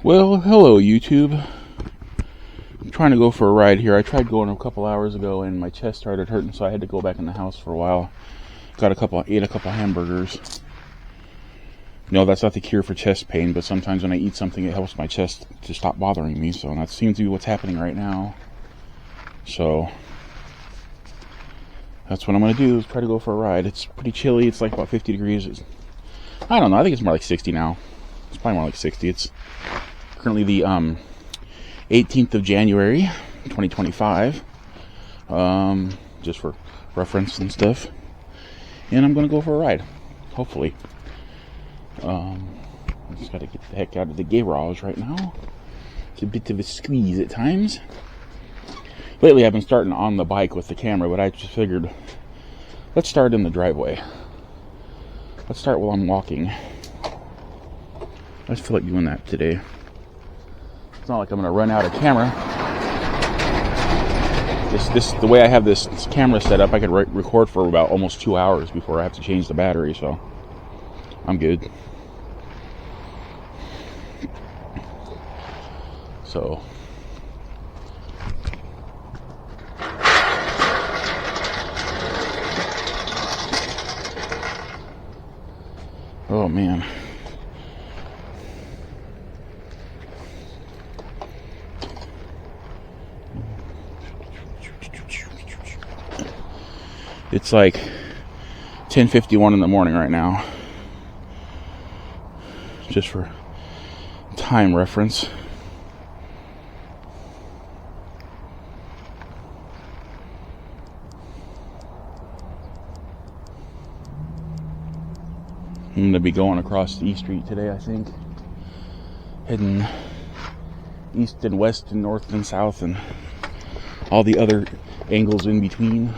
Well, hello YouTube. I'm trying to go for a ride here. I tried going a couple hours ago and my chest started hurting, so I had to go back in the house for a while. Ate a couple hamburgers. No, that's not the cure for chest pain, but sometimes when I eat something, it helps my chest to stop bothering me. So that seems to be what's happening right now. So that's what I'm going to do, is try to go for a ride. It's pretty chilly. It's like about 50 degrees. I don't know. I think it's more like 60 now. It's probably more like 60. It's currently the 18th of January, 2025. Just for reference and stuff. And I'm going to go for a ride, hopefully. I just got to get the heck out of the garage right now. It's a bit of a squeeze at times. Lately I've been starting on the bike with the camera, but I just figured, let's start in the driveway. Let's start while I'm walking. I just feel like doing that today. It's not like I'm going to run out of camera. The way I have this camera set up, I could record for about almost 2 hours before I have to change the battery, so I'm good. So oh man. It's like 10:51 in the morning right now. Just for time reference. I'm going to be going across E Street today, I think. Heading east and west and north and south and all the other angles in between.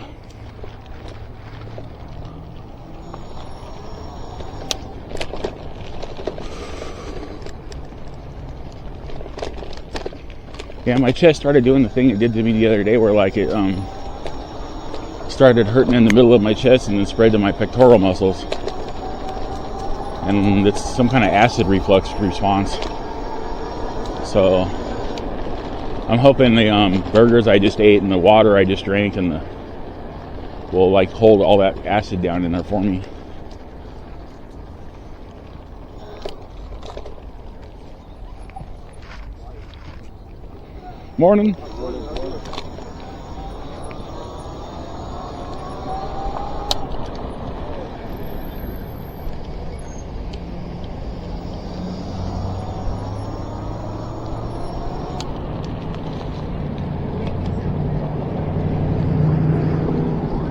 Yeah, my chest started doing the thing it did to me the other day where like it started hurting in the middle of my chest and then spread to my pectoral muscles. And it's some kind of acid reflux response. So I'm hoping the burgers I just ate and the water I just drank and will like hold all that acid down in there for me. Morning.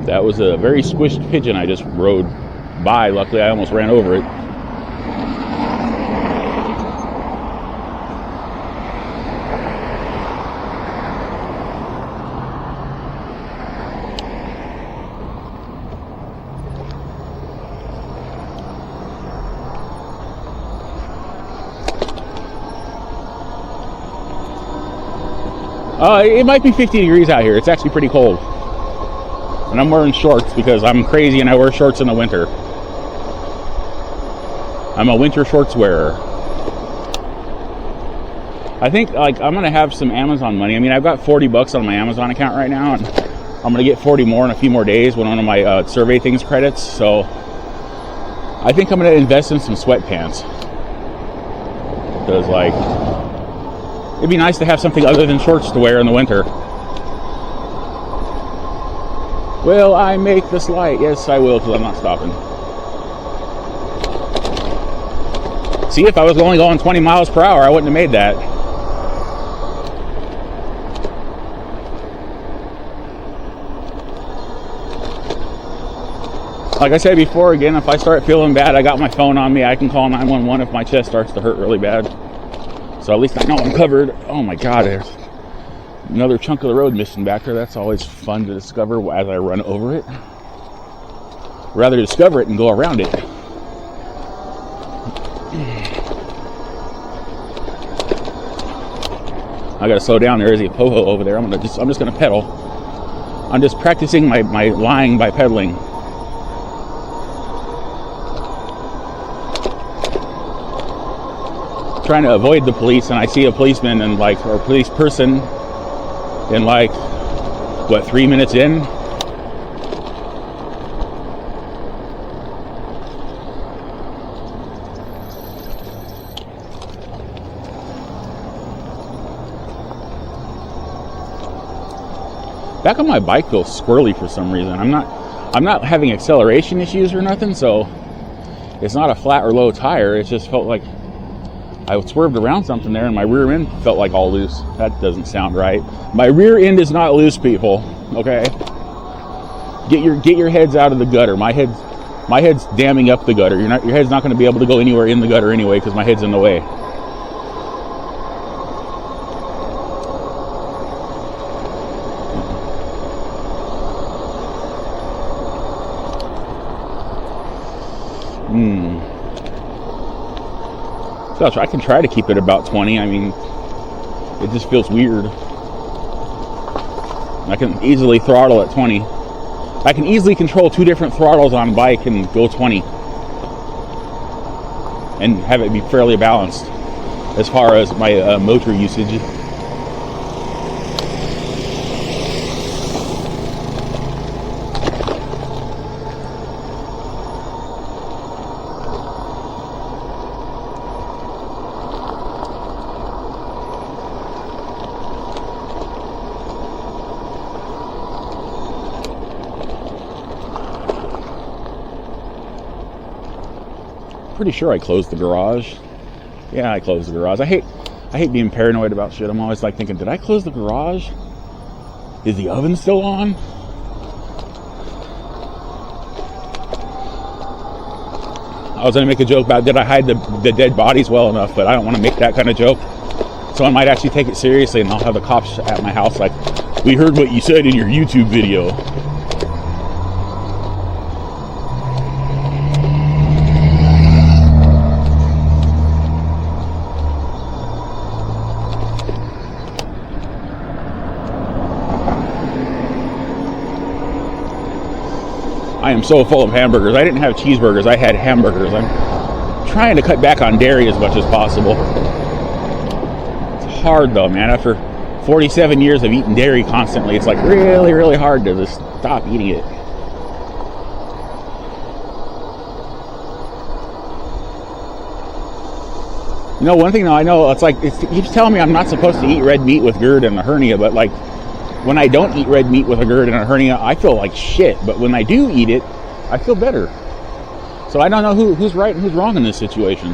That was a very squished pigeon I just rode by. Luckily, I almost ran over it. It might be 50 degrees out here. It's actually pretty cold. And I'm wearing shorts because I'm crazy and I wear shorts in the winter. I'm a winter shorts wearer. I think like I'm gonna have some Amazon money. I mean, I've got $40 on my Amazon account right now, and I'm gonna get 40 more in a few more days when one of my survey things credits. So I think I'm gonna invest in some sweatpants because like it'd be nice to have something other than shorts to wear in the winter. Will I make this light? Yes, I will, because I'm not stopping. See, if I was only going 20 miles per hour, I wouldn't have made that. Like I said before, again, if I start feeling bad, I got my phone on me. I can call 911 if my chest starts to hurt really bad. So at least I know I'm covered. Oh my God, there's another chunk of the road missing back there. That's always fun to discover as I run over it. Rather discover it and go around it. I gotta slow down. There is a poho over there. I'm just gonna pedal. I'm just practicing my lying by pedaling. trying to avoid the police, and I see a policeman and like, or police person in like, what, 3 minutes in? Back on my bike feels squirrely for some reason. I'm not having acceleration issues or nothing, so it's not a flat or low tire. It just felt like I swerved around something there and my rear end felt like all loose. That doesn't sound right. My rear end is not loose, people. Okay? Get your heads out of the gutter. My head's damming up the gutter. Your head's not going to be able to go anywhere in the gutter anyway because my head's in the way. So I can try to keep it about 20. I mean, it just feels weird. I can easily throttle at 20. I can easily control 2 different throttles on bike and go 20. And have it be fairly balanced as far as my motor usage. Pretty sure I closed the garage. Yeah, I closed the garage. I hate being paranoid about shit. I'm always like thinking, did I close the garage? Is the oven still on? I was gonna make a joke about did I hide the dead bodies well enough, but I don't want to make that kind of joke. Someone might actually take it seriously and I'll have the cops at my house like, we heard what you said in your YouTube video. I am so full of hamburgers. I didn't have cheeseburgers, I had hamburgers. I'm trying to cut back on dairy as much as possible. It's hard though, man. After 47 years of eating dairy constantly, it's like really, really hard to just stop eating it. You know, one thing though, I know it keeps telling me I'm not supposed to eat red meat with GERD and a hernia, but like, when I don't eat red meat with a GERD and a hernia, I feel like shit. But when I do eat it, I feel better. So I don't know who's right and who's wrong in this situation.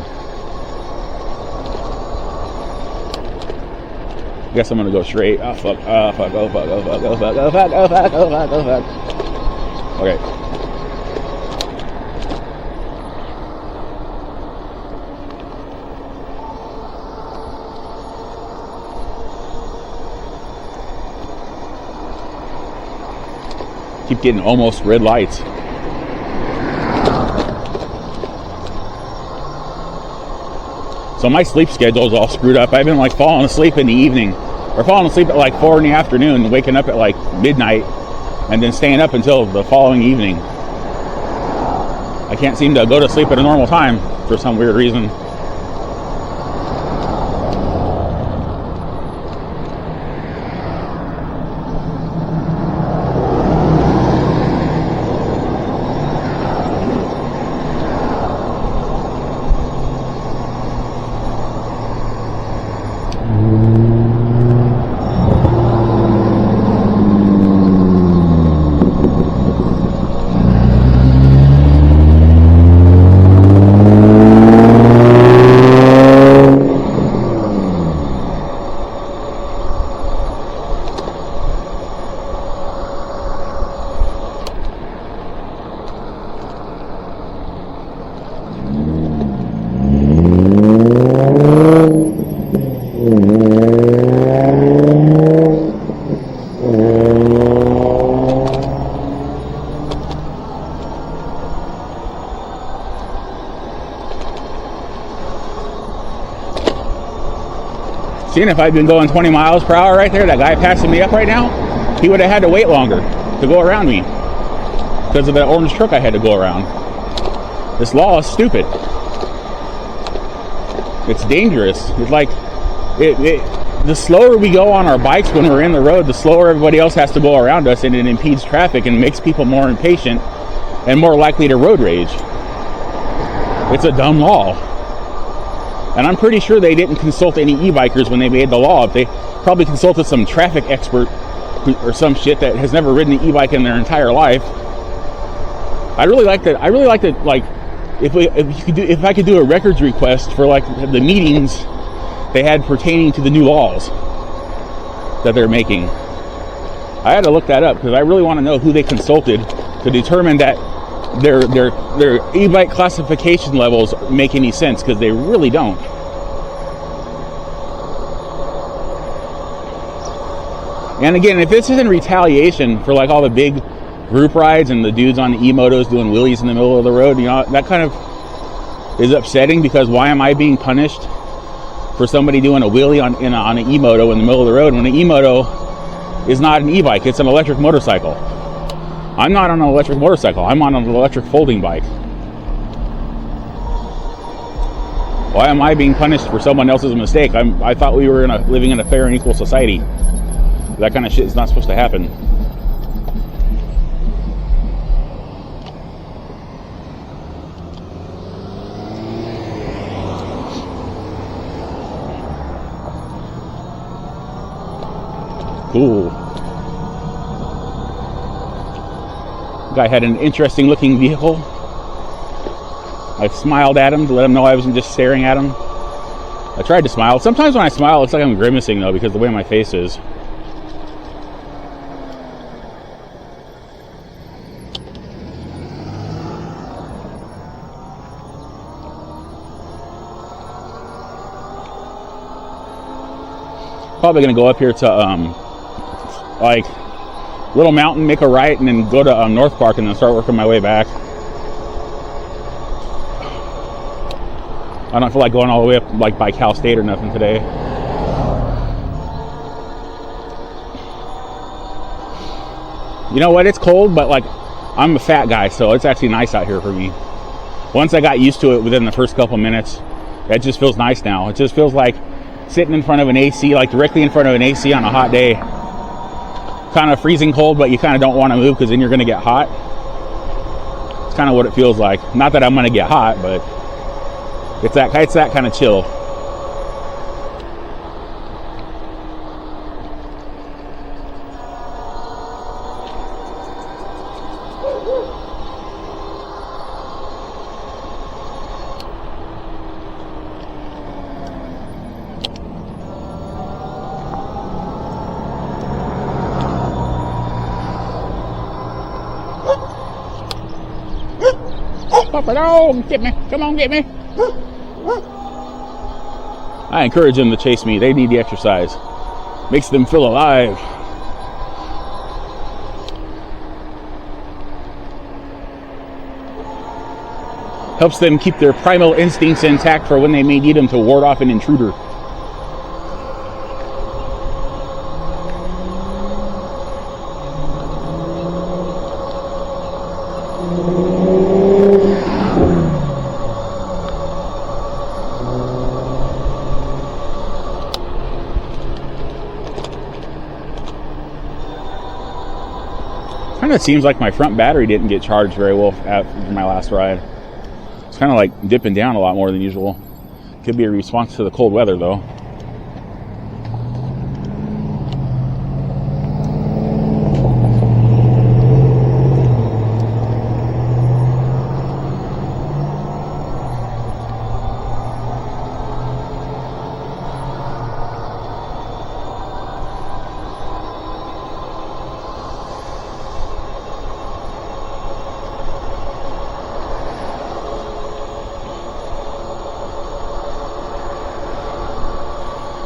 Guess I'm gonna go straight. Oh fuck, oh fuck, oh fuck, oh fuck, oh fuck, oh fuck, oh fuck, oh fuck, oh fuck. Okay. Keep getting almost red lights. So my sleep schedule is all screwed up. I've been like falling asleep in the evening, or falling asleep at like 4 in the afternoon, waking up at like midnight, and then staying up until the following evening. I can't seem to go to sleep at a normal time for some weird reason. Seeing if I'd been going 20 miles per hour right there, that guy passing me up right now, he would have had to wait longer to go around me because of the orange truck I had to go around. This law is stupid. It's dangerous. It's like the slower we go on our bikes when we're in the road, the slower everybody else has to go around us, and it impedes traffic and makes people more impatient and more likely to road rage. It's a dumb law. And I'm pretty sure they didn't consult any e-bikers when they made the law. They probably consulted some traffic expert or some shit that has never ridden an e-bike in their entire life. I really like that. Like, if I could do a records request for like the meetings they had pertaining to the new laws that they're making. I had to look that up because I really want to know who they consulted to determine that their e-bike classification levels make any sense, because they really don't. And again, if this isn't retaliation for like all the big group rides and the dudes on the e-motos doing wheelies in the middle of the road, you know, that kind of is upsetting, because why am I being punished for somebody doing a wheelie on an e-moto in the middle of the road when an e-moto is not an e-bike, it's an electric motorcycle. I'm not on an electric motorcycle, I'm on an electric folding bike. Why am I being punished for someone else's mistake? I thought we were living in a fair and equal society. That kind of shit is not supposed to happen. Cool. Guy had an interesting looking vehicle. I smiled at him to let him know I wasn't just staring at him. I tried to smile. Sometimes when I smile, it looks like I'm grimacing though, because of the way my face is. Probably gonna go up here to like Little Mountain, make a right, and then go to North Park, and then start working my way back. I don't feel like going all the way up like by Cal State or nothing today. You know what? It's cold, but like I'm a fat guy, so it's actually nice out here for me. Once I got used to it within the first couple minutes, it just feels nice now. It just feels like sitting in front of an AC, like directly in front of an AC on a hot day. Kind of freezing cold, but you kind of don't want to move because then you're going to get hot. It's kind of what it feels like. Not that I'm going to get hot, but it's that kind of chill. Papa dog, get me, come on, get me. I encourage them to chase me. They need the exercise. Makes them feel alive. Helps them keep their primal instincts intact for when they may need them to ward off an intruder. Kind of seems like my front battery didn't get charged very well after my last ride. It's kind of like dipping down a lot more than usual. Could be a response to the cold weather though.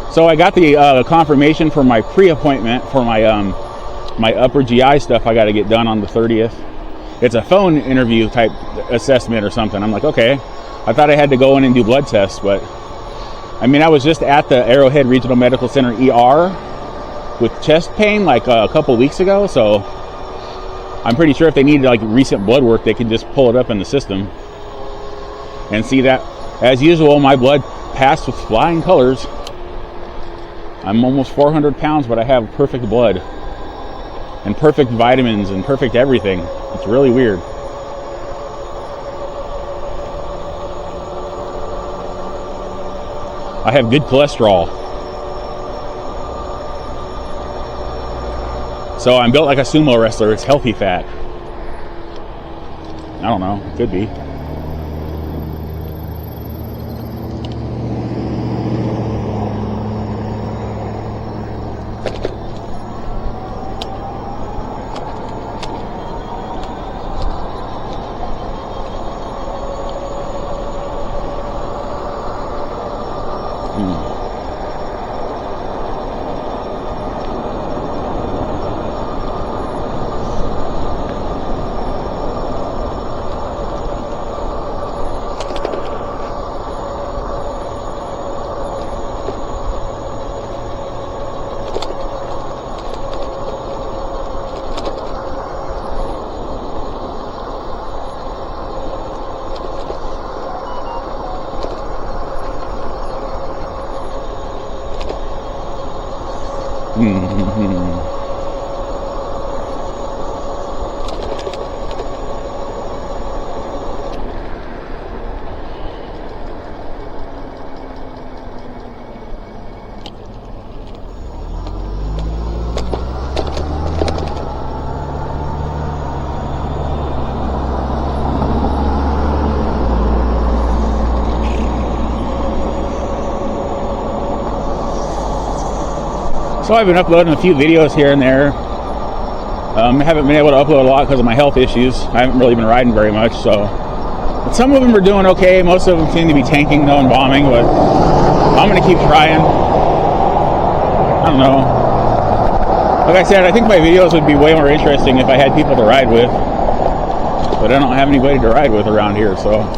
So I got the confirmation for my pre-appointment for my my upper GI stuff I got to get done on the 30th. It's a phone interview type assessment or something. I'm like, okay. I thought I had to go in and do blood tests, but I mean, I was just at the Arrowhead Regional Medical Center ER with chest pain like a couple weeks ago, so I'm pretty sure if they needed like recent blood work, they could just pull it up in the system and see that. As usual, my blood passed with flying colors. I'm almost 400 pounds, but I have perfect blood and perfect vitamins and perfect everything. It's really weird. I have good cholesterol. So I'm built like a sumo wrestler. It's healthy fat. I don't know. Could be. So I've been uploading a few videos here and there. I haven't been able to upload a lot because of my health issues. I haven't really been riding very much, so. But some of them are doing okay. Most of them seem to be tanking though and bombing, but I'm gonna keep trying. I don't know. Like I said, I think my videos would be way more interesting if I had people to ride with. But I don't have anybody to ride with around here, so.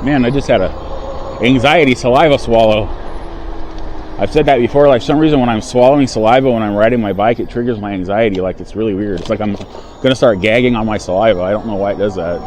Man, I just had a anxiety saliva swallow. I've said that before. Like, for some reason, when I'm swallowing saliva when I'm riding my bike, it triggers my anxiety. Like, it's really weird. It's like I'm gonna start gagging on my saliva. I don't know why it does that.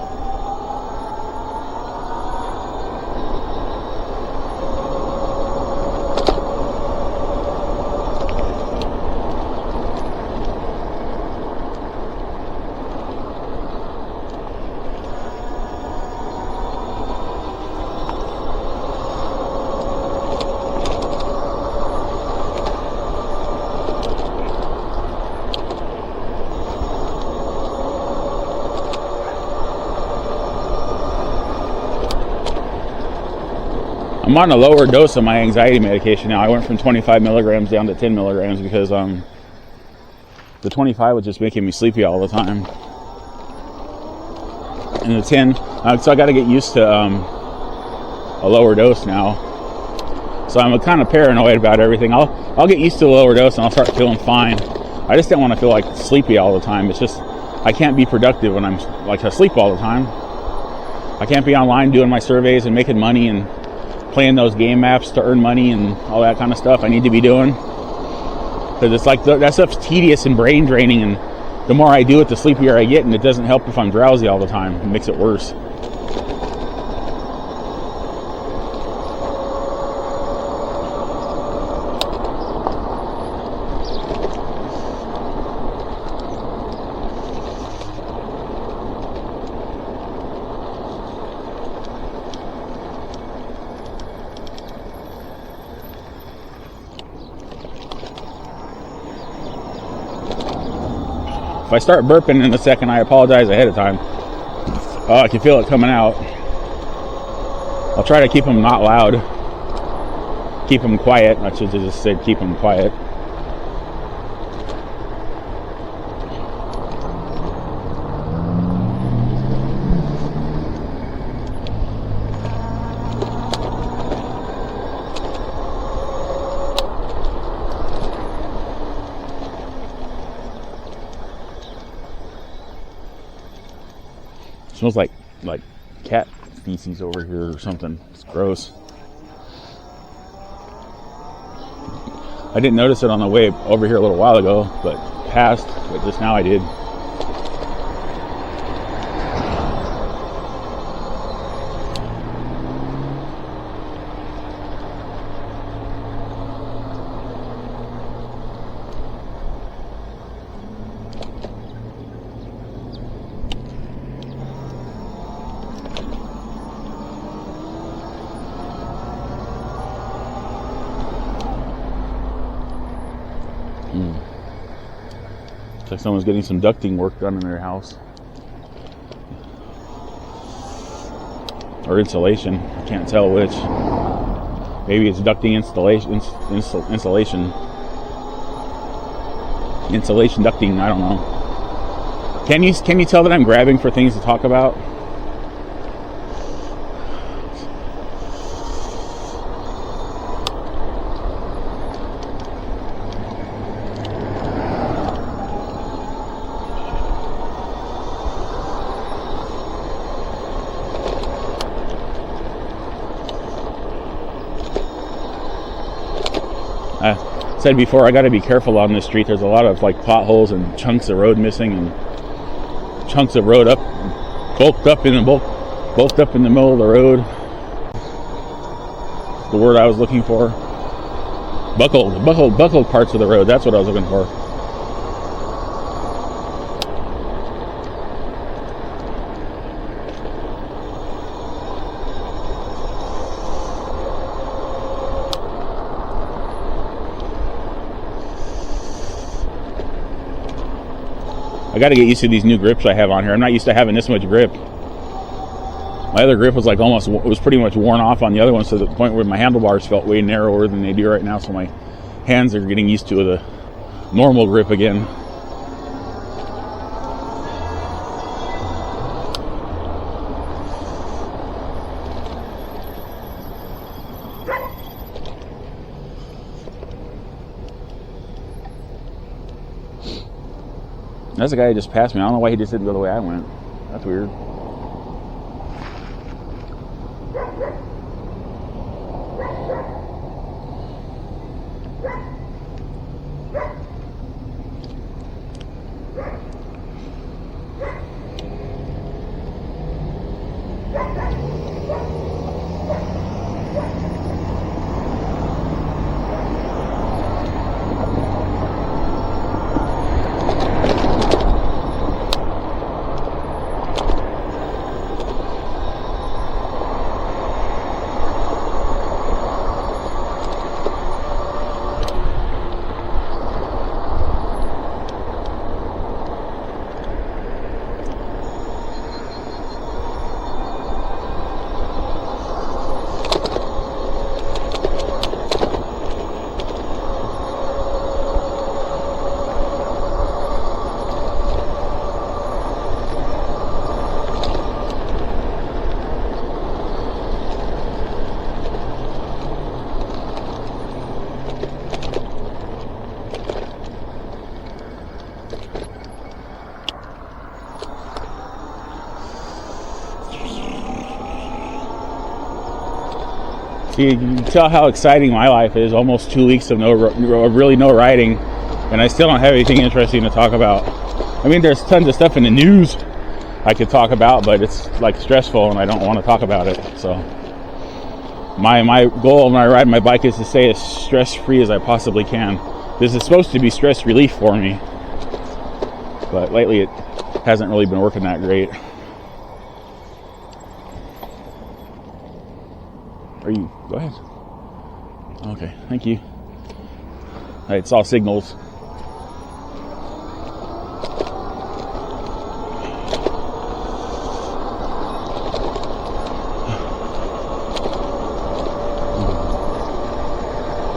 I'm on a lower dose of my anxiety medication now. I went from 25 milligrams down to 10 milligrams because the 25 was just making me sleepy all the time. And the 10, so I got to get used to a lower dose now. So I'm kind of paranoid about everything. I'll get used to a lower dose and I'll start feeling fine. I just don't want to feel like sleepy all the time. It's just I can't be productive when I'm like asleep all the time. I can't be online doing my surveys and making money and playing those game maps to earn money and all that kind of stuff I need to be doing, because it's like that stuff's tedious and brain draining, and the more I do it, the sleepier I get, and it doesn't help if I'm drowsy all the time. It makes it worse. If I start burping in a second, I apologize ahead of time. Oh, I can feel it coming out. I'll try to keep them not loud. Keep them quiet. I should have just said keep them quiet. smells like cat feces over here or something. It's gross. I didn't notice it on the way over here a little while ago, but just now I did. Looks like someone's getting some ducting work done in their house. Or insulation. I can't tell which. Maybe it's ducting insulation. Insulation ducting, I don't know. Can you tell that I'm grabbing for things to talk about? I said before, I got to be careful on this street. There's a lot of like potholes and chunks of road missing, and chunks of road bulked up in the middle of the road. The word I was looking for. Buckled parts of the road. That's what I was looking for. I got to get used to these new grips I have on here. I'm not used to having this much grip. My other grip was was pretty much worn off on the other one, to the point where my handlebars felt way narrower than they do right now. So my hands are getting used to the normal grip again. That's the guy who just passed me. I don't know why he just didn't go the way I went. That's weird. You can tell how exciting my life is. Almost 2 weeks of really no riding, and I still don't have anything interesting to talk about. I mean, there's tons of stuff in the news I could talk about, but it's like stressful, and I don't want to talk about it. So my goal when I ride my bike is to stay as stress-free as I possibly can. This is supposed to be stress relief for me, but lately it hasn't really been working that great. Go ahead. Okay, thank you. It's all signals.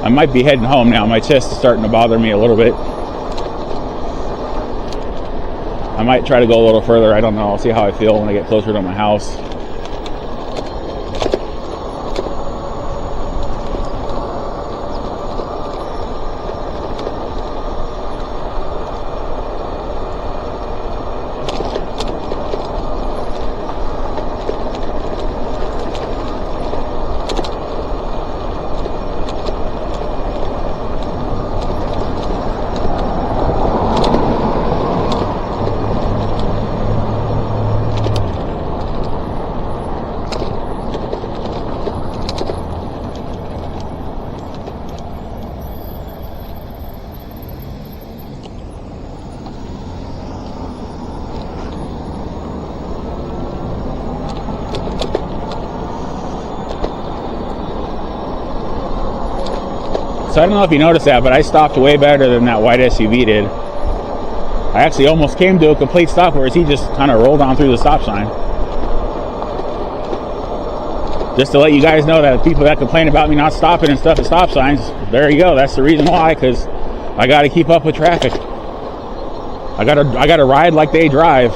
I might be heading home now. My chest is starting to bother me a little bit. I might try to go a little further. I don't know. I'll see how I feel when I get closer to my house. So I don't know if you noticed that, but I stopped way better than that white SUV did. I actually almost came to a complete stop, whereas he just kind of rolled on through the stop sign. Just to let you guys know that people that complain about me not stopping and stuff at stop signs, there you go. That's the reason why, because I got to keep up with traffic. I gotta ride like they drive,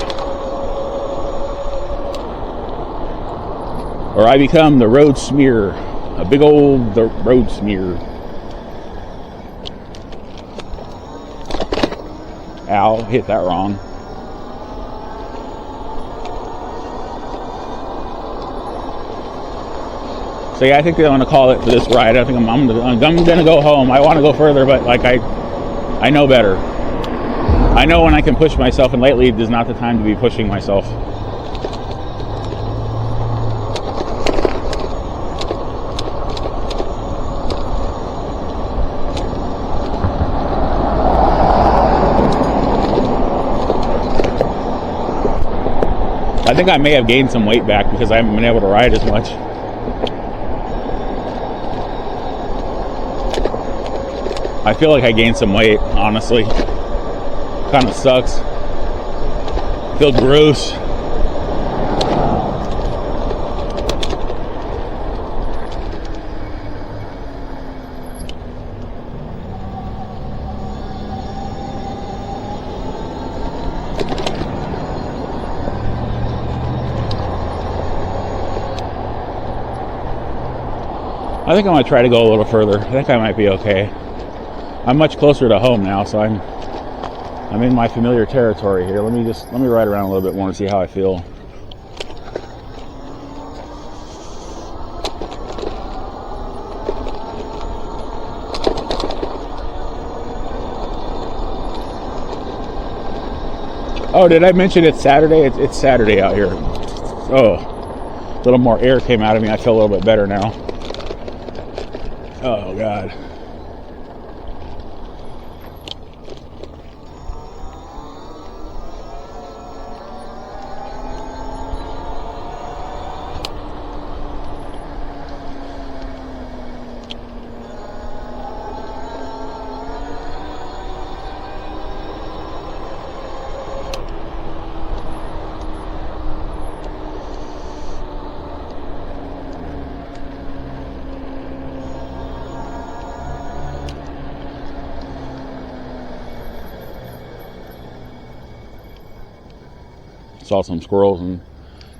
or I become the road smear, a big old road smear. Ow, hit that wrong. So yeah, I think I'm gonna call it for this ride. I think I'm gonna go home. I want to go further, but like I know better. I know when I can push myself, and lately is not the time to be pushing myself. I think I may have gained some weight back because I haven't been able to ride as much. I feel like I gained some weight, honestly. Kind of sucks. Feel gross. I think I'm gonna try to go a little further. I think I might be okay. I'm much closer to home now, so I'm in my familiar territory here. Let me ride around a little bit more and see how I feel. Oh, did I mention it's Saturday? It's Saturday out here. Oh, a little more air came out of me. I feel a little bit better now. Oh, God. Saw some squirrels and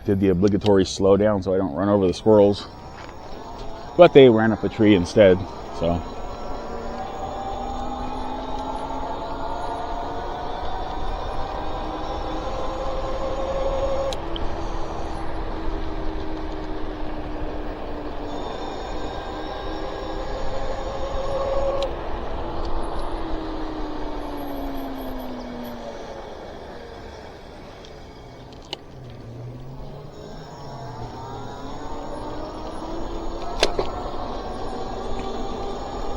did the obligatory slow down so I don't run over the squirrels, but they ran up a tree instead. So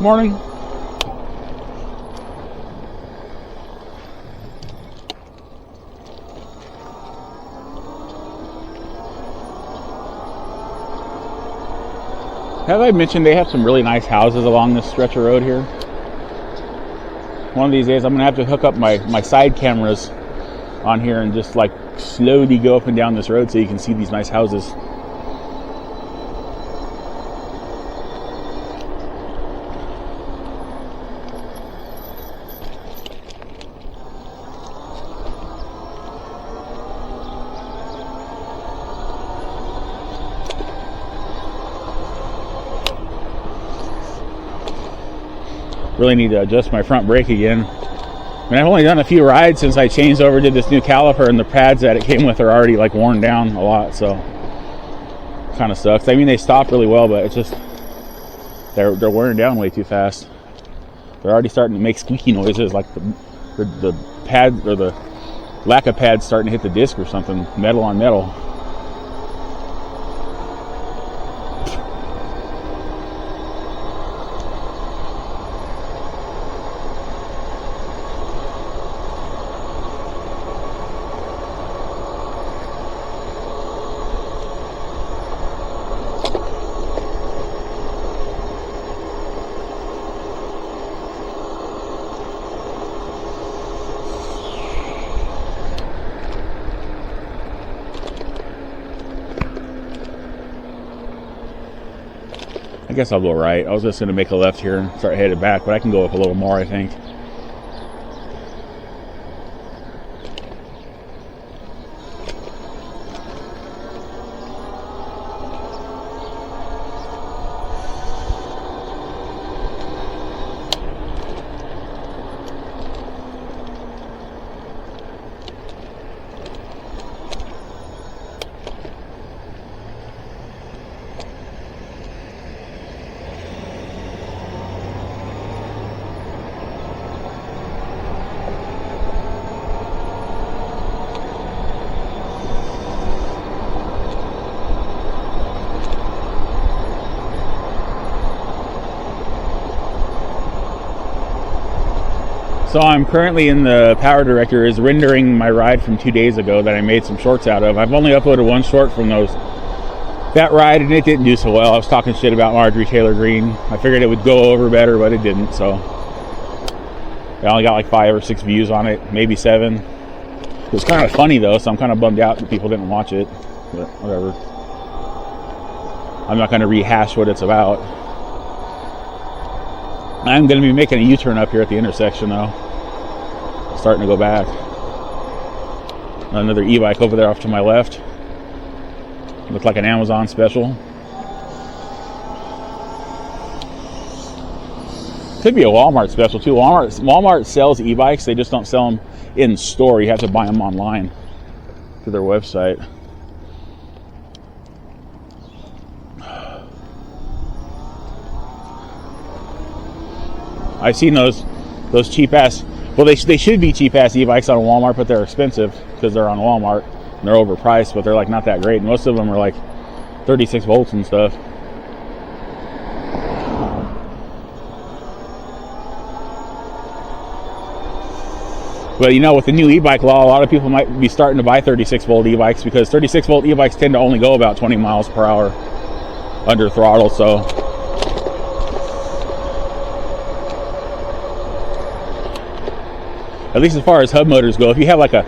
morning. Have I mentioned they have some really nice houses along this stretch of road here? One of these days I'm gonna have to hook up my side cameras on here and just like slowly go up and down this road so you can see these nice houses. Really need to adjust my front brake again. I mean, I've only done a few rides since I changed over to this new caliper, and the pads that it came with are already like worn down a lot, so kind of sucks. I mean, they stop really well, but it's just they're wearing down way too fast. They're already starting to make squeaky noises, like the pad or the lack of pads starting to hit the disc or something, metal on metal. I guess I'll go right. I was just going to make a left here and start headed back, but I can go up a little more, I think. So I'm currently in the Power Director is rendering my ride from 2 days ago that I made some shorts out of. I've only uploaded one short from that ride, and it didn't do so well. I was talking shit about Marjorie Taylor Greene. I figured it would go over better, but it didn't. So I only got like 5 or 6 views on it, maybe 7. It was kind of funny though, so I'm kind of bummed out that people didn't watch it. But whatever. I'm not going to rehash what it's about. I'm going to be making a U-turn up here at the intersection though. Starting to go back. Another e-bike over there off to my left. Looks like an Amazon special. Could be a Walmart special too. Walmart sells e-bikes. They just don't sell them in store. You have to buy them online through their website. I've seen those cheap ass. Well, they should be cheap ass e-bikes on Walmart, but they're expensive because they're on Walmart and they're overpriced. But they're like not that great. Most of them are like 36 volts and stuff. But you know, with the new e-bike law, a lot of people might be starting to buy 36 volt e-bikes because 36 volt e-bikes tend to only go about 20 miles per hour under throttle. So. At least as far as hub motors go, if you have like a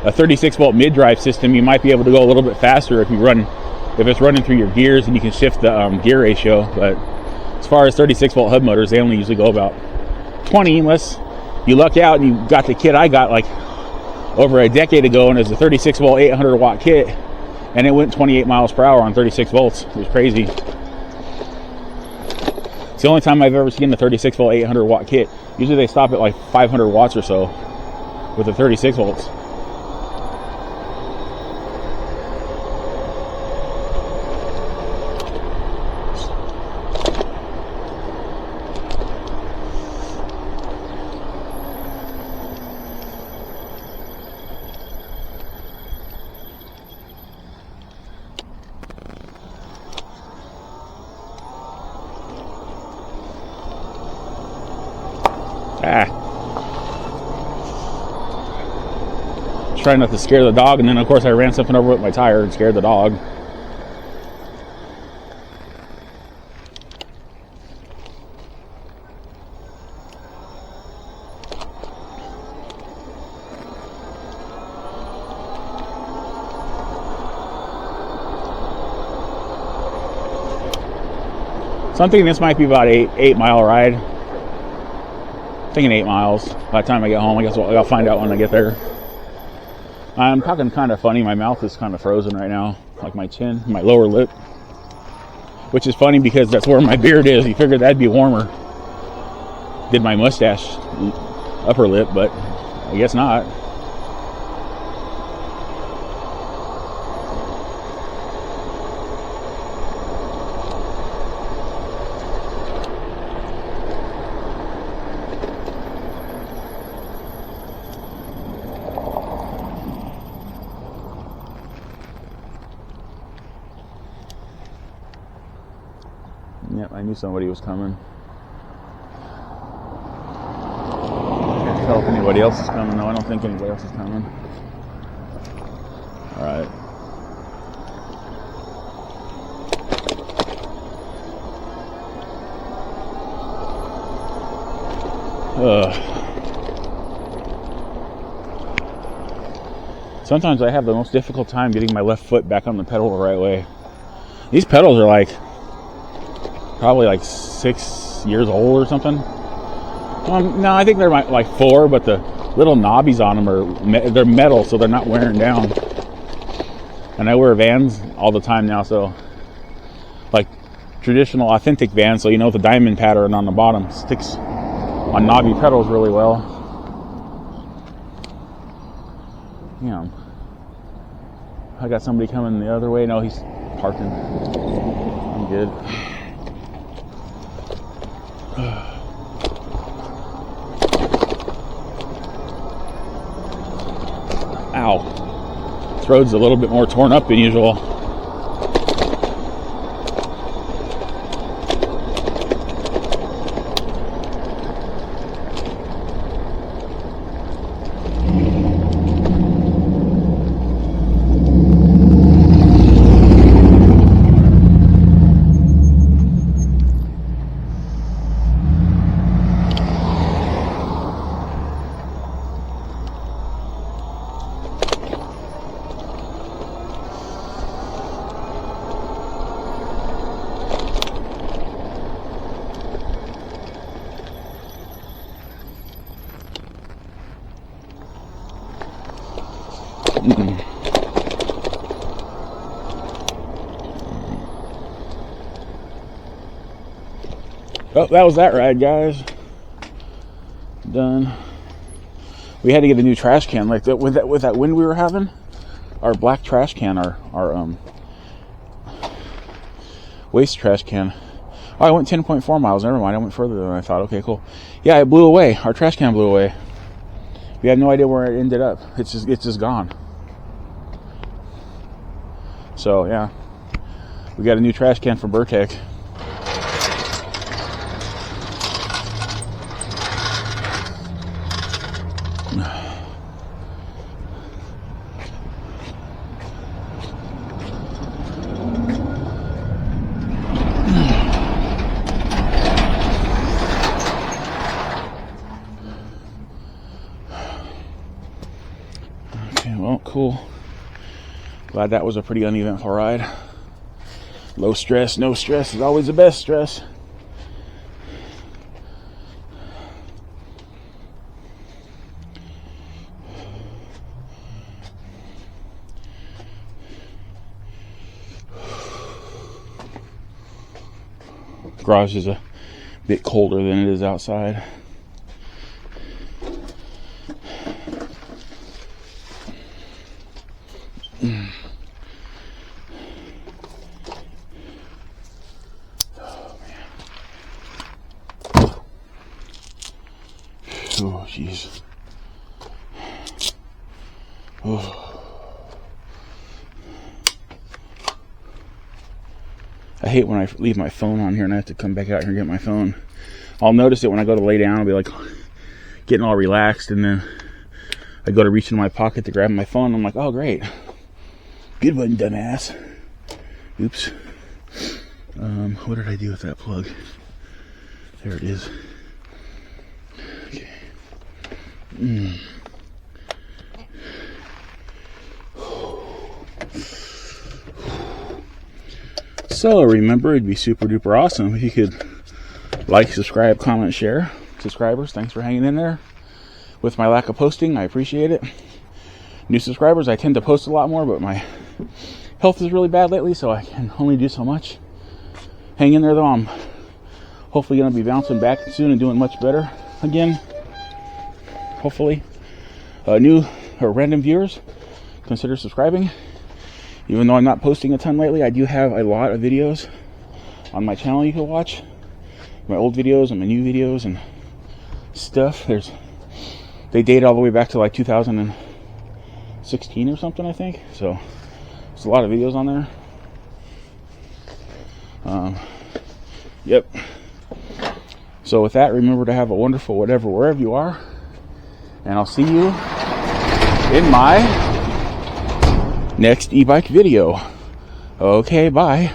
36 volt mid-drive system, you might be able to go a little bit faster if it's running through your gears and you can shift the gear ratio. But as far as 36 volt hub motors, they only usually go about 20 unless you luck out and you got the kit I got like over a decade ago, and it's a 36 volt 800 watt kit, and it went 28 miles per hour on 36 volts. It was crazy. It's the only time I've ever seen a 36 volt 800 watt kit. Usually they stop at like 500 watts or so with the 36 volts. Trying not to scare the dog, and then of course I ran something over with my tire and scared the dog. So I'm thinking this might be about eight mile ride. I'm thinking 8 miles. By the time I get home, I guess I'll find out when I get there. I'm talking kind of funny. My mouth is kind of frozen right now, like my chin, my lower lip, which is funny because that's where my beard is. You figured that'd be warmer. Did my mustache upper lip, but I guess not. Yep, I knew somebody was coming. Can't tell if anybody else is coming though. I don't think anybody else is coming. Alright. Sometimes I have the most difficult time getting my left foot back on the pedal the right way. These pedals are like probably like 6 years old or something. No, I think they're like 4, but the little knobbies on them they're metal, so they're not wearing down. And I wear Vans all the time now, so like traditional, authentic Vans, so you know the diamond pattern on the bottom sticks on knobby pedals really well. Yeah. I got somebody coming the other way. No, he's parking. I'm good. Ow. This road's a little bit more torn up than usual. Oh, that was that ride, guys. Done. We had to get a new trash can, like that with that wind we were having. Our black trash can, our waste trash can. Oh, I went 10.4 miles. Never mind, I went further than I thought. Okay, cool. Yeah, it blew away. Our trash can blew away. We had no idea where it ended up. It's just gone. So yeah, we got a new trash can from Burtec. Okay, well, cool. Glad that was a pretty uneventful ride. Low stress, no stress is always the best stress. Garage is a bit colder than it is outside. Oh, jeez. Oh. I hate when I leave my phone on here and I have to come back out here and get my phone. I'll notice it when I go to lay down. I'll be like getting all relaxed, and then I go to reach into my pocket to grab my phone. I'm like, oh, great. Good one, dumbass. Oops. What did I do with that plug? There it is. Okay. So remember, it'd be super duper awesome if you could like, subscribe, comment, share. Subscribers, thanks for hanging in there with my lack of posting. I appreciate it. New subscribers, I tend to post a lot more, but my health is really bad lately, so I can only do so much. Hang in there though. I'm hopefully going to be bouncing back soon and doing much better again. Hopefully. New or random viewers, consider subscribing. Even though I'm not posting a ton lately, I do have a lot of videos on my channel you can watch. My old videos and my new videos and stuff. They date all the way back to like 2016 or something, I think. So there's a lot of videos on there. Yep. So with that, remember to have a wonderful whatever, wherever you are. And I'll see you in my next e-bike video. Okay, bye.